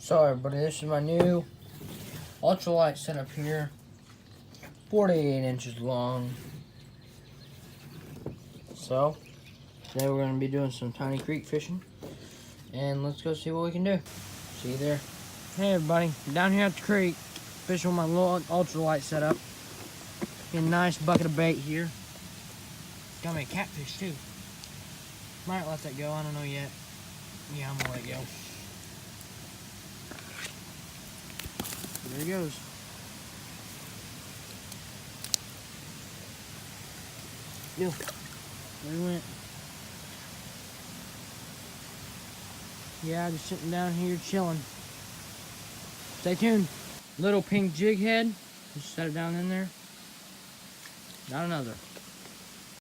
So everybody, this is my new ultralight setup here. 48 inches long. So, today we're going to be doing some tiny creek fishing. And let's go see what we can do. See you there. Hey everybody, down here at the creek, fishing with my little ultralight setup. Get a nice bucket of bait here. Got me a catfish too. Might let that go, I don't know yet. Yeah, I'm gonna let it go. There he goes. Yo, there he went. Yeah, just sitting down here chilling. Stay tuned. Little pink jig head. Just set it down in there. Not another.